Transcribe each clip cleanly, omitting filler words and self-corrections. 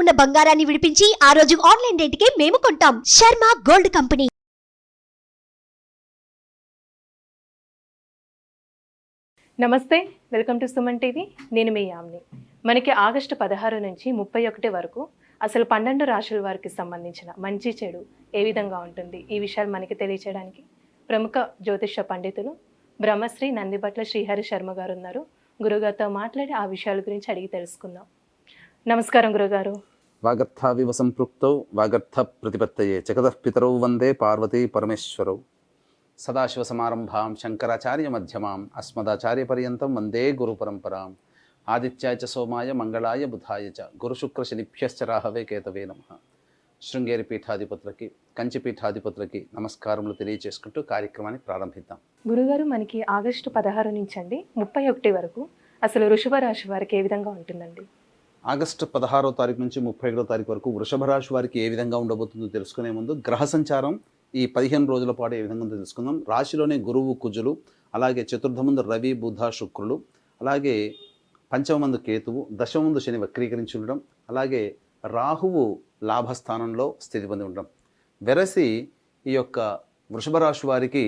ఉన్న బంగారాన్ని విడిపించి ఆ రోజు ఆన్లైన్ రేటుకే మేము కొంటాం. Sharma gold company. నమస్తే, వెల్కమ్ టు సుమన్ టీవీ. నేను మీ యామ్ని. మనకి ఆగస్టు 16 నుంచి 31 వరకు అసలు 12 రాశుల వారికి సంబంధించిన మంచి చెడు ఏ విధంగా ఉంటుంది, ఈ విషయాలు మనకి తెలియచేయడానికి ప్రముఖ జ్యోతిష పండితులు బ్రహ్మశ్రీ నందిబట్ల శ్రీహరి శర్మ గారు ఉన్నారు. గురుగారితో మాట్లాడి ఆ విషయాల గురించి అడిగి తెలుసుకుందాం. నమస్కారం గురుగారు. వాగర్థావివ సంపృక్తౌ వాగర్థ ప్రతిపత్తయే జగతః పితరౌ వందే పార్వతీ పరమేశ్వరౌ. సదాశివసమారంభాం శంకరాచార్య మధ్యమాం అస్మదాచార్య పర్యంతం వందే గురు పరంపరాం. ఆదిత్యాయ చ సోమాయ మంగళాయ బుధాయ చ గురుశుక్ర శనిభ్యశ్చ రాహవే కేతవే నమః. శృంగేరి పీఠాధిపతులకి, కంచి పీఠాధిపతులకి నమస్కారములు తెలియజేసుకుంటూ కార్యక్రమాన్ని ప్రారంభిద్దాం. గురుగారు, మనకి ఆగస్టు 16 నుంచి అండి 31 వరకు అసలు వృషభ రాశి వారికి ఏ విధంగా ఉంటుందండి? ఆగస్టు 16వ తారీఖు నుంచి 31వ తారీఖు వరకు వృషభ రాశి వారికి ఏ విధంగా ఉండబోతుందో తెలుసుకునే ముందు గ్రహ సంచారం ఈ 15 రోజుల పాటు ఏ విధంగా ఉందో తెలుసుకుందాం. రాశిలోనే గురువు కుజులు, అలాగే చతుర్థమందు రవి బుధ శుక్రులు, అలాగే పంచమందు కేతువు, దశమందు శని వక్రీకరించి ఉండడం, అలాగే రాహువు లాభస్థానంలో స్థితి పొంది ఉండడం. వెరసి ఈ యొక్క వృషభ రాశి వారికి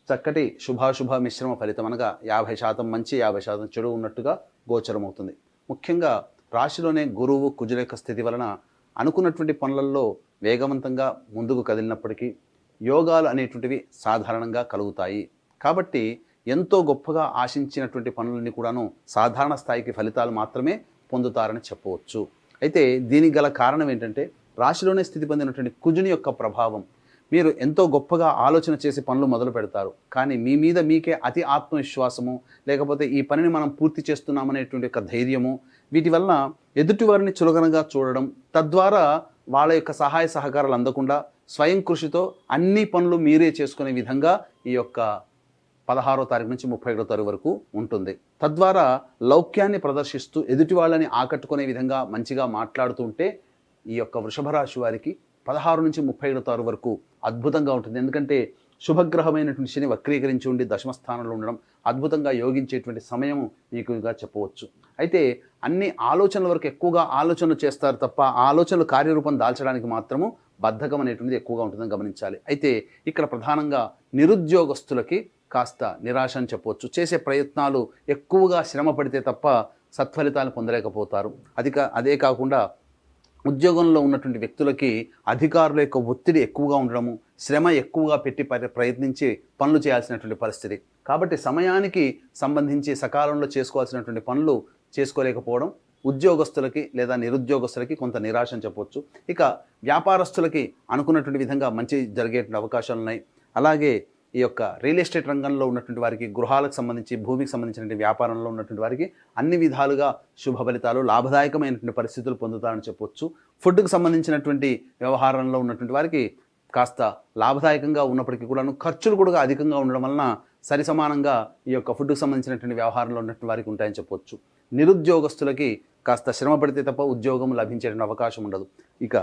చక్కటి శుభాశుభ మిశ్రమ ఫలితం, అనగా 50% మంచి 50% చెడు ఉన్నట్టుగా గోచరమవుతుంది. ముఖ్యంగా రాశిలోనే గురువు కుజుల యొక్క స్థితి వలన అనుకున్నటువంటి పనులలో వేగవంతంగా ముందుకు కదిలినప్పటికీ యోగాలు అనేటువంటివి సాధారణంగా కలుగుతాయి. కాబట్టి ఎంతో గొప్పగా ఆశించినటువంటి పనులన్నీ కూడాను సాధారణ స్థాయికి ఫలితాలు మాత్రమే పొందుతారని చెప్పవచ్చు. అయితే దీనికి గల కారణం ఏంటంటే, రాశిలోనే స్థితి పొందినటువంటి కుజుని యొక్క ప్రభావం. మీరు ఎంతో గొప్పగా ఆలోచన చేసి పనులు మొదలు పెడతారు, కానీ మీ మీద మీకే అతి ఆత్మవిశ్వాసము, లేకపోతే ఈ పనిని మనం పూర్తి చేస్తున్నామనేటువంటి యొక్క ధైర్యము, వీటి వలన ఎదుటి వారిని చులకనగా చూడడం, తద్వారా వాళ్ళ యొక్క సహాయ సహకారాలు అందకుండా స్వయం కృషితో అన్ని పనులు మీరే చేసుకునే విధంగా ఈ యొక్క 16వ తారీఖు నుంచి 31వ తారీఖు వరకు ఉంటుంది. తద్వారా లౌక్యాన్ని ప్రదర్శిస్తూ ఎదుటి వాళ్ళని ఆకట్టుకునే విధంగా మంచిగా మాట్లాడుతూ ఉంటే ఈ యొక్క వృషభ రాశి వారికి 16 నుంచి 31వ తారీఖు వరకు అద్భుతంగా ఉంటుంది. ఎందుకంటే శుభగ్రహమైనటువంటి శని వక్రీకరించి ఉండి దశమస్థానంలో ఉండడం అద్భుతంగా యోగించేటువంటి సమయం మీకుగా చెప్పవచ్చు. అయితే అన్ని ఆలోచనల వరకు ఎక్కువగా ఆలోచనలు చేస్తారు తప్ప ఆలోచనలు కార్యరూపం దాల్చడానికి మాత్రము బద్ధకం అనేటువంటిది ఎక్కువగా ఉంటుందని గమనించాలి. అయితే ఇక్కడ ప్రధానంగా నిరుద్యోగస్తులకి కాస్త నిరాశ అని చెప్పవచ్చు. చేసే ప్రయత్నాలు ఎక్కువగా శ్రమ పడితే తప్ప సత్ఫలితాలు పొందలేకపోతారు. అదే కాకుండా ఉద్యోగంలో ఉన్నటువంటి వ్యక్తులకి అధికారుల యొక్క ఒత్తిడి ఎక్కువగా ఉండడము, శ్రమ ఎక్కువగా పెట్టి ప్రయత్నించి పనులు చేయాల్సినటువంటి పరిస్థితి. కాబట్టి సమయానికి సంబంధించి సకాలంలో చేసుకోవాల్సినటువంటి పనులు చేసుకోలేకపోవడం ఉద్యోగస్తులకి లేదా నిరుద్యోగస్తులకి కొంత నిరాశ అని చెప్పవచ్చు. ఇక వ్యాపారస్తులకి అనుకున్నటువంటి విధంగా మంచి జరిగేటువంటి అవకాశాలు ఉన్నాయి. అలాగే ఈ యొక్క రియల్ ఎస్టేట్ రంగంలో ఉన్నటువంటి వారికి, గృహాలకు సంబంధించి భూమికి సంబంధించినటువంటి వ్యాపారంలో ఉన్నటువంటి వారికి అన్ని విధాలుగా శుభ ఫలితాలు, లాభదాయకమైనటువంటి పరిస్థితులు పొందుతారని చెప్పవచ్చు. ఫుడ్కి సంబంధించినటువంటి వ్యవహారంలో ఉన్నటువంటి వారికి కాస్త లాభదాయకంగా ఉన్నప్పటికీ కూడాను ఖర్చులు కూడా అధికంగా ఉండడం వలన సరి సమానంగా ఈ యొక్క ఫుడ్కి సంబంధించినటువంటి వ్యవహారంలో ఉన్నటువంటి వారికి ఉంటాయని చెప్పవచ్చు. నిరుద్యోగస్తులకి కాస్త శ్రమ పడితే తప్ప ఉద్యోగం లభించేటువంటి అవకాశం ఉండదు. ఇక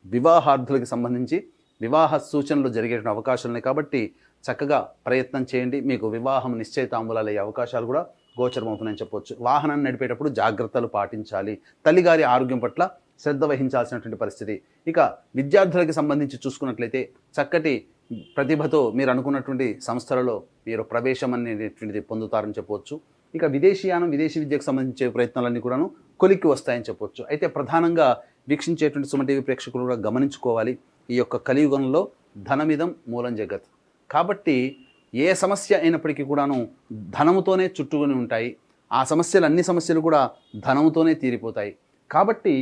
వివాహార్థులకి సంబంధించి వివాహ సూచనలు జరిగేటువంటి అవకాశాలు ఉన్నాయి. కాబట్టి చక్కగా ప్రయత్నం చేయండి, మీకు వివాహం నిశ్చయితాంబూలాలు అయ్యే అవకాశాలు కూడా గోచరమవుతున్నాయని చెప్పవచ్చు. వాహనాన్ని నడిపేటప్పుడు జాగ్రత్తలు పాటించాలి. తల్లిగారి ఆరోగ్యం పట్ల శ్రద్ధ వహించాల్సినటువంటి పరిస్థితి. ఇక విద్యార్థులకి సంబంధించి చూసుకున్నట్లయితే చక్కటి ప్రతిభతో మీరు అనుకున్నటువంటి సంస్థలలో మీరు ప్రవేశం అనేటువంటిది పొందుతారని చెప్పవచ్చు. ఇక విదేశీయానం, విదేశీ విద్యకు సంబంధించే ప్రయత్నాలన్నీ కూడాను కొలిక్కి వస్తాయని చెప్పవచ్చు. అయితే ప్రధానంగా వీక్షించేటువంటి సుమన్ టీవీ ప్రేక్షకులు కూడా గమనించుకోవాలి, ఈ యొక్క కలియుగంలో ధనమిదం మూలం జగత్. కాబట్టి ఏ సమస్య అయినప్పటికీ కూడాను ధనముతోనే చుట్టుకొని ఉంటాయి. ఆ సమస్యలు, అన్ని సమస్యలు కూడా ధనముతోనే తీరిపోతాయి. కాబట్టి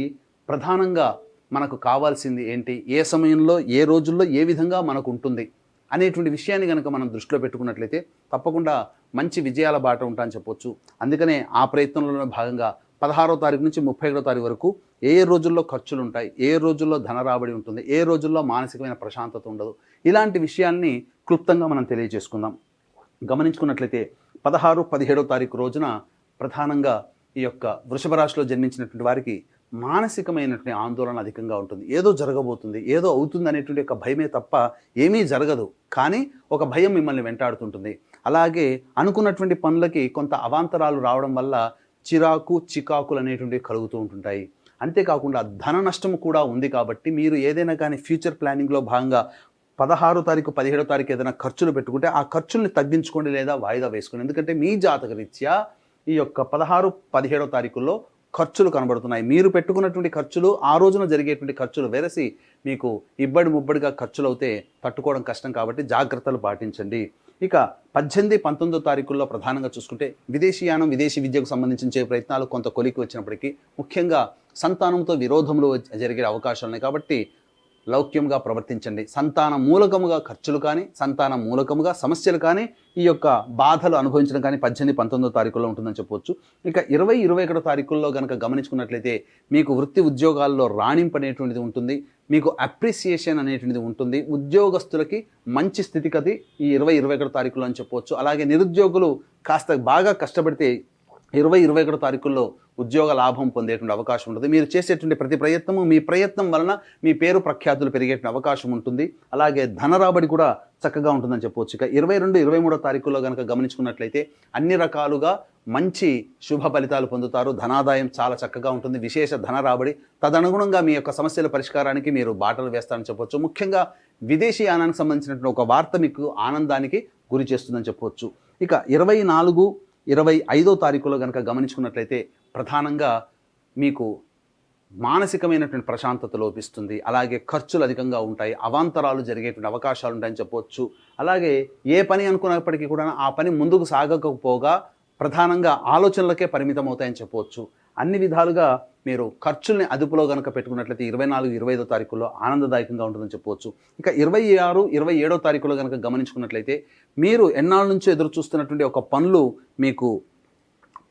ప్రధానంగా మనకు కావాల్సింది ఏంటి, ఏ సమయంలో, ఏ రోజుల్లో ఏ విధంగా మనకు ఉంటుంది అనేటువంటి విషయాన్ని కనుక మనం దృష్టిలో పెట్టుకున్నట్లయితే తప్పకుండా మంచి విజయాల బాట ఉంటాయని చెప్పవచ్చు. అందుకనే ఆ ప్రయత్నంలో భాగంగా 16వ తారీఖు నుంచి 31వ తారీఖు వరకు ఏ రోజుల్లో ఖర్చులు ఉంటాయి, ఏ రోజుల్లో ధన రాబడి ఉంటుంది, ఏ రోజుల్లో మానసికమైన ప్రశాంతత ఉండదు, ఇలాంటి విషయాల్ని క్లుప్తంగా మనం తెలియజేసుకుందాం. గమనించుకున్నట్లయితే 16, 17వ తారీఖు రోజున ప్రధానంగా ఈ యొక్క వృషభ రాశిలో జన్మించినటువంటి వారికి మానసికమైనటువంటి ఆందోళన అధికంగా ఉంటుంది. ఏదో జరగబోతుంది, ఏదో అవుతుంది అనేటువంటి ఒక భయమే తప్ప ఏమీ జరగదు, కానీ ఒక భయం మిమ్మల్ని వెంటాడుతుంటుంది. అలాగే అనుకున్నటువంటి పనులకి కొంత అవాంతరాలు రావడం వల్ల చిరాకు, చికాకులు అనేటువంటివి కలుగుతూ ఉంటుంటాయి. అంతేకాకుండా ధన నష్టం కూడా ఉంది కాబట్టి మీరు ఏదైనా కానీ ఫ్యూచర్ ప్లానింగ్లో భాగంగా 16 తారీఖు 17 తారీఖు ఏదైనా ఖర్చులు పెట్టుకుంటే ఆ ఖర్చుల్ని తగ్గించుకోండి లేదా వాయిదా వేసుకోండి. ఎందుకంటే మీ జాతక రీత్యా ఈ యొక్క 16, 17 తారీఖుల్లో ఖర్చులు కనబడుతున్నాయి. మీరు పెట్టుకున్నటువంటి ఖర్చులు ఆ రోజున జరిగేటువంటి ఖర్చులు వెరసి మీకు ఇబ్బడి ముబ్బడిగా ఖర్చులు అవుతే తట్టుకోవడం కష్టం కాబట్టి జాగ్రత్తలు పాటించండి. ఇక 18, 19 తారీఖుల్లో ప్రధానంగా చూసుకుంటే విదేశీయానం విదేశీ విద్యకు సంబంధించిన ప్రయత్నాలు కొంత కొలికి వచ్చినప్పటికీ ముఖ్యంగా సంతానంతో విరోధములు జరిగే అవకాశాలు ఉన్నాయి కాబట్టి లౌక్యంగా ప్రవర్తించండి. సంతాన మూలకముగా ఖర్చులు కానీ సంతాన మూలకముగా సమస్యలు కానీ ఈ యొక్క బాధలు అనుభవించడం కానీ 18, 19 తారీఖుల్లో ఉంటుందని చెప్పవచ్చు. ఇక 20, 21 తారీఖుల్లో కనుక గమనించుకున్నట్లయితే మీకు వృత్తి ఉద్యోగాల్లో రాణింపు అనేటువంటిది ఉంటుంది, మీకు అప్రిసియేషన్ అనేటువంటిది ఉంటుంది. ఉద్యోగస్తులకి మంచి స్థితిగతి ఈ 20, 21 తారీఖుల్లో అని చెప్పవచ్చు. అలాగే నిరుద్యోగులు కాస్త బాగా కష్టపడితే 20, 21 తారీఖుల్లో ఉద్యోగ లాభం పొందేటువంటి అవకాశం ఉంటుంది. మీరు చేసేటువంటి ప్రతి ప్రయత్నము మీ ప్రయత్నం వలన మీ పేరు ప్రఖ్యాతులు పెరిగేటువంటి అవకాశం ఉంటుంది. అలాగే ధన రాబడి కూడా చక్కగా ఉంటుందని చెప్పవచ్చు. ఇక 22, 23 తారీఖుల్లో కనుక గమనించుకున్నట్లయితే అన్ని రకాలుగా మంచి శుభ ఫలితాలు పొందుతారు. ధనాదాయం చాలా చక్కగా ఉంటుంది, విశేష ధన రాబడి. తదనుగుణంగా మీ యొక్క సమస్యల పరిష్కారానికి మీరు బాటలు వేస్తారని చెప్పవచ్చు. ముఖ్యంగా విదేశీయానానికి సంబంధించినటువంటి ఒక వార్త మీకు ఆనందానికి గురి చేస్తుందని చెప్పవచ్చు. ఇక 24, 25 తారీఖులో కనుక గమనించుకున్నట్లయితే ప్రధానంగా మీకు మానసికమైనటువంటి ప్రశాంతత లోపిస్తుంది. అలాగే ఖర్చులు అధికంగా ఉంటాయి, అవాంతరాలు జరిగేటువంటి అవకాశాలు ఉంటాయని చెప్పవచ్చు. అలాగే ఏ పని అనుకున్నప్పటికీ కూడా ఆ పని ముందుకు సాగకపోగా ప్రధానంగా ఆలోచనలకే పరిమితం అవుతాయని చెప్పవచ్చు. అన్ని విధాలుగా మీరు ఖర్చుల్ని అదుపులో కనుక పెట్టుకున్నట్లయితే 24, 25 తారీఖుల్లో ఆనందదాయకంగా ఉంటుందని చెప్పవచ్చు. ఇక 26, 27 తారీఖులో కనుక గమనించుకున్నట్లయితే మీరు ఎన్నాళ్ళ నుంచో ఎదురు చూస్తున్నటువంటి ఒక పనులు మీకు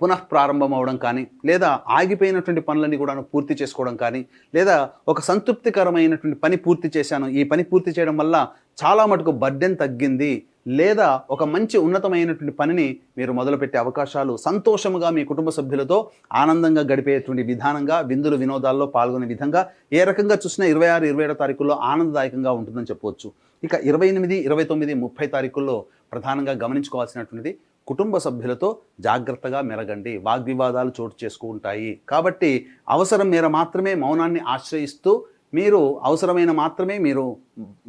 పునః ప్రారంభం అవడం కానీ లేదా ఆగిపోయినటువంటి పనులన్నీ కూడా పూర్తి చేసుకోవడం కానీ లేదా ఒక సంతృప్తికరమైనటువంటి పని పూర్తి చేశాను, ఈ పని పూర్తి చేయడం వల్ల చాలా మటుకు బర్డెన్ తగ్గింది లేదా ఒక మంచి ఉన్నతమైనటువంటి పనిని మీరు మొదలుపెట్టే అవకాశాలు, సంతోషముగా మీ కుటుంబ సభ్యులతో ఆనందంగా గడిపేటువంటి విధానంగా విందులు వినోదాల్లో పాల్గొనే విధంగా ఏ రకంగా చూసినా 26, 27 తారీఖుల్లో ఆనందదాయకంగా ఉంటుందని చెప్పవచ్చు. ఇక 28, 29, 30 తారీఖుల్లో ప్రధానంగా గమనించుకోవాల్సినటువంటిది కుటుంబ సభ్యులతో జాగ్రత్తగా మెలగండి. వాగ్వివాదాలు చోటు చేసుకుంటాయి కాబట్టి అవసరం మేర మాత్రమే మౌనాన్ని ఆశ్రయిస్తూ మీరు అవసరమైన మాత్రమే మీరు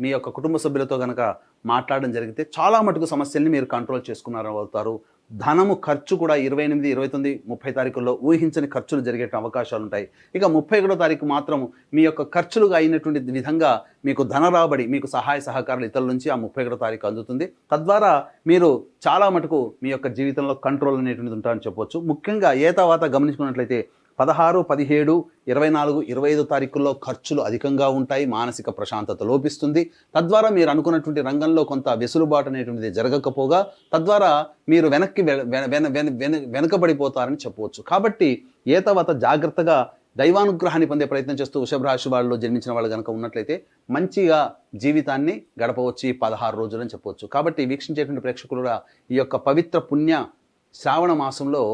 మీ యొక్క కుటుంబ సభ్యులతో కనుక మాట్లాడడం జరిగితే చాలా మటుకు సమస్యల్ని మీరు కంట్రోల్ చేసుకున్నారు అవుతారు. ధనము ఖర్చు కూడా 28, 29, 30 తారీఖుల్లో ఊహించని ఖర్చులు జరిగే అవకాశాలు ఉంటాయి. ఇక 31 తారీఖు మాత్రం మీ యొక్క ఖర్చులుగా అయినటువంటి విధంగా మీకు ధన రాబడి, మీకు సహాయ సహకారాలు ఇతరుల నుంచి ఆ 31 తారీఖు అందుతుంది. తద్వారా మీరు చాలా మటుకు మీ యొక్క జీవితంలో కంట్రోల్ అనేటువంటిది ఉంటారని చెప్పవచ్చు. ముఖ్యంగా ఏ తర్వాత గమనించుకున్నట్లయితే 16, 17, 24, 25 తారీఖుల్లో ఖర్చులు అధికంగా ఉంటాయి, మానసిక ప్రశాంతత లోపిస్తుంది. తద్వారా మీరు అనుకున్నటువంటి రంగంలో కొంత వెసులుబాటు అనేటువంటిది జరగకపోగా తద్వారా మీరు వెనకబడిపోతారని చెప్పవచ్చు. కాబట్టి ఏ తర్వాత జాగ్రత్తగా దైవానుగ్రహాన్ని పొందే ప్రయత్నం చేస్తూ వృషభ రాశి వాళ్ళలో జన్మించిన వాళ్ళు కనుక ఉన్నట్లయితే మంచిగా జీవితాన్ని గడపవచ్చు ఈ 16 రోజులు అని చెప్పవచ్చు. కాబట్టి వీక్షించేటువంటి ప్రేక్షకులు కూడా ఈ యొక్క పవిత్ర పుణ్య శ్రావణ మాసంలో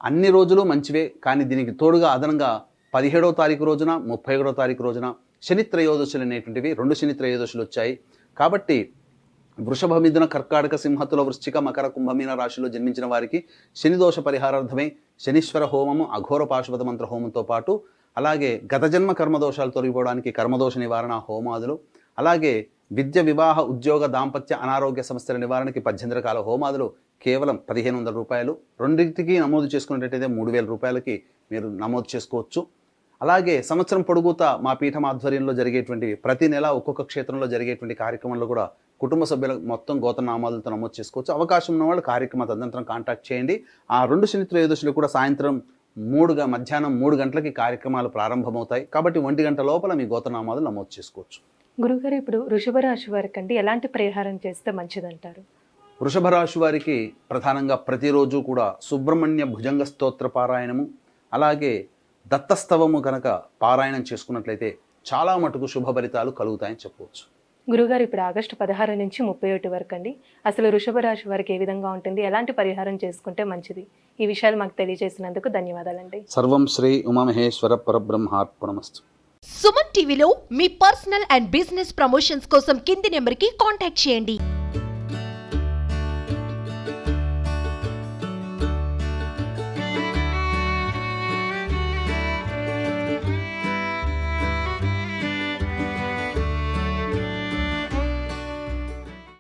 అన్ని రోజులు మంచివే, కానీ దీనికి తోడుగా అదనంగా 17వ తారీఖు రోజున 31వ తారీఖు రోజున శని త్రయోదశులు అనేటువంటివి 2 శని త్రయోదశులు వచ్చాయి. కాబట్టి వృషభ, మిథున, కర్కాటక, సింహతుల, వృశ్చిక, మకర, కుంభమీన రాశిలో జన్మించిన వారికి శని దోష పరిహారార్థమై శనీశ్వర హోమము, అఘోర పాశుపత మంత్ర హోమంతో పాటు అలాగే గత జన్మ కర్మదోషాలు తొలగిపోవడానికి కర్మదోష నివారణ హోమాదులు, అలాగే విద్య, వివాహ, ఉద్యోగ, దాంపత్య, అనారోగ్య సమస్యల నివారణకి 18 రకాల హోమాదులు కేవలం 1500 రూపాయలు. రెండింటికి నమోదు చేసుకున్నట్టయితే 3000 రూపాయలకి మీరు నమోదు చేసుకోవచ్చు. అలాగే సంవత్సరం పొడుగుతా మా పీఠం ఆధ్వర్యంలో జరిగేటువంటి ప్రతి నెల ఒక్కొక్క క్షేత్రంలో జరిగేటువంటి కార్యక్రమంలో కూడా కుటుంబ సభ్యుల మొత్తం గోత్రనామాలతో నమోదు చేసుకోవచ్చు. అవకాశం ఉన్న వాళ్ళు కార్యక్రమ తదనంతరం కాంటాక్ట్ చేయండి. ఆ 2 శని త్రయోదశులు కూడా సాయంత్రం మధ్యాహ్నం 3 గంటలకి కార్యక్రమాలు ప్రారంభమవుతాయి. కాబట్టి 1 గంట లోపల మీ గోత్రనామాలు నమోదు చేసుకోవచ్చు. గురుగారు, ఇప్పుడు వృషభ రాశి వారికి అండి ఎలాంటి పరిహారం చేస్తే మంచిదంటారు? వృషభ రాశి వారికి ప్రధానంగా ప్రతిరోజు కూడా సుబ్రహ్మణ్య భుజంగ స్తోత్ర పారాయణము అలాగే దత్తస్తవము కనుక పారాయణం చేసుకున్నట్లయితే చాలా మటుకు శుభ ఫలితాలు కలుగుతాయని చెప్పవచ్చు. గురుగారు, ఇప్పుడు ఆగస్టు 16 నుంచి 31 వరకు అండి అసలు వృషభ రాశి వారికి ఏ విధంగా ఉంటుంది, ఎలాంటి పరిహారం చేసుకుంటే మంచిది, ఈ విషయాలు మాకు తెలియజేసినందుకు ధన్యవాదాలండి. సర్వం శ్రీ ఉమామహేశ్వర పరబ్రహ్మార్పణమస్తు. సుమన్ టీవీలో మీ పర్సనల్ అండ్ బిజినెస్ ప్రమోషన్స్ కోసం కింది నెంబర్కి కాంటాక్ట్ చేయండి.